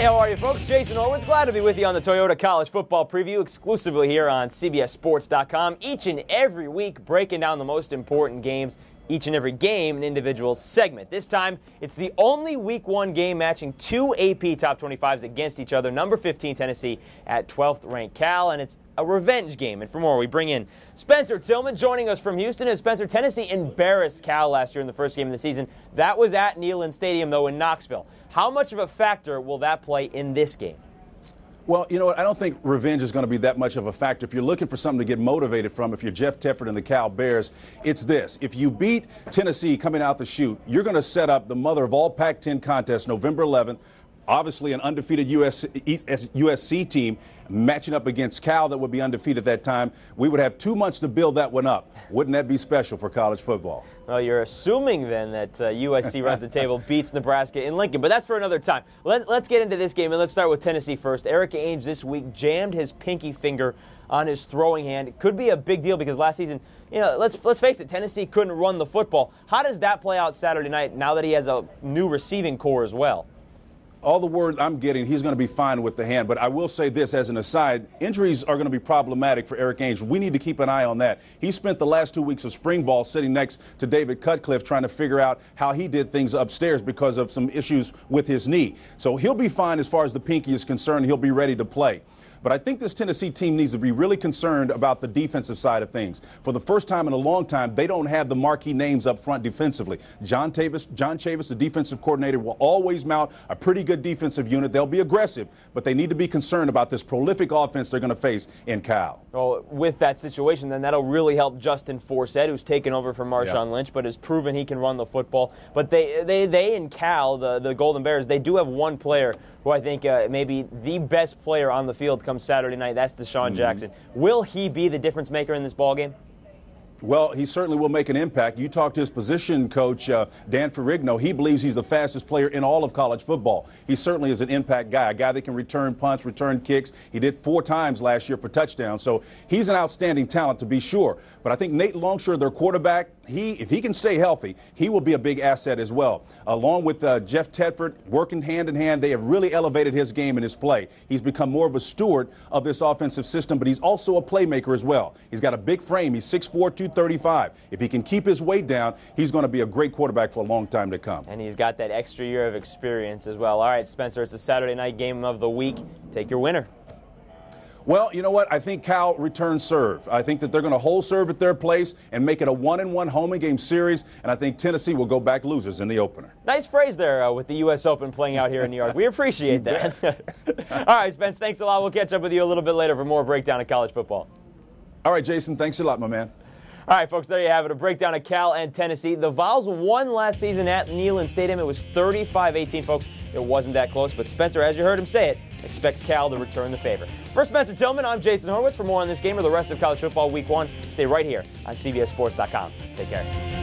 how are you, folks? Jason Horowitz, glad to be with you on the Toyota College Football Preview, exclusively here on CBSSports.com. Each and every week, breaking down the most important games, each and every game, an individual segment. This time, it's the only Week 1 game matching two AP Top 25s against each other. Number 15, Tennessee, at 12th ranked Cal, and it's a revenge game. And for more, we bring in Spencer Tillman joining us from Houston. And Spencer, Tennessee embarrassed Cal last year in the first game of the season. That was at Neyland Stadium, though, in Knoxville. How much of a factor will that play in this game? Well, you know what? I don't think revenge is going to be that much of a factor. If you're looking for something to get motivated from, if you're Jeff Tedford and the Cal Bears, it's this. If you beat Tennessee coming out the chute, you're going to set up the mother of all Pac-10 contests, November 11th. Obviously, an undefeated USC team matching up against Cal that would be undefeated at that time. We would have 2 months to build that one up. Wouldn't that be special for college football? Well, you're assuming then that USC runs the table, beats Nebraska in Lincoln, but that's for another time. Let's get into this game, and let's start with Tennessee first. Eric Ainge this week jammed his pinky finger on his throwing hand. It could be a big deal because last season, you know, let's face it, Tennessee couldn't run the football. How does that play out Saturday night now that he has a new receiving core as well? All the word I'm getting, he's going to be fine with the hand. But I will say this as an aside, injuries are going to be problematic for Eric Ainge. We need to keep an eye on that. He spent the last 2 weeks of spring ball sitting next to David Cutcliffe trying to figure out how he did things upstairs because of some issues with his knee. So he'll be fine as far as the pinky is concerned. He'll be ready to play. But I think this Tennessee team needs to be really concerned about the defensive side of things. For the first time in a long time, they don't have the marquee names up front defensively. John Chavis, the defensive coordinator, will always mount a pretty good defensive unit. They'll be aggressive, but they need to be concerned about this prolific offense they're going to face in Cal. Well, with that situation, then that'll really help Justin Forsett, who's taken over from Marshawn Lynch, but has proven he can run the football. But they in Cal, the Golden Bears, they do have one player who I think maybe the best player on the field comes Saturday night. That's Deshaun Jackson. Will he be the difference maker in this ballgame? Well, he certainly will make an impact. You talk to his position coach, Dan Ferrigno. He believes he's the fastest player in all of college football. He certainly is an impact guy, a guy that can return punts, return kicks. He did 4 times last year for touchdowns. So he's an outstanding talent to be sure. But I think Nate Longshore, their quarterback, if he can stay healthy, he will be a big asset as well. Along with Jeff Tedford, working hand in hand, they have really elevated his game and his play. He's become more of a steward of this offensive system, but he's also a playmaker as well. He's got a big frame. He's 6'4", 235. If he can keep his weight down, he's going to be a great quarterback for a long time to come. And he's got that extra year of experience as well. All right, Spencer, it's the Saturday night game of the week. Take your winner. Well, you know what? I think Cal returns serve. I think that they're going to hold serve at their place and make it a 1-1 home and game series, and I think Tennessee will go back losers in the opener. Nice phrase there with the U.S. Open playing out here in New York. We appreciate that. All right, Spence, thanks a lot. We'll catch up with you a little bit later for more breakdown of college football. All right, Jason, thanks a lot, my man. All right, folks, there you have it, a breakdown of Cal and Tennessee. The Vols won last season at Neyland Stadium. It was 35-18, folks. It wasn't that close, but Spencer, as you heard him say it, expects Cal to return the favor. For Spencer Tillman, I'm Jason Horowitz. For more on this game or the rest of college football week 1, stay right here on CBSSports.com. Take care.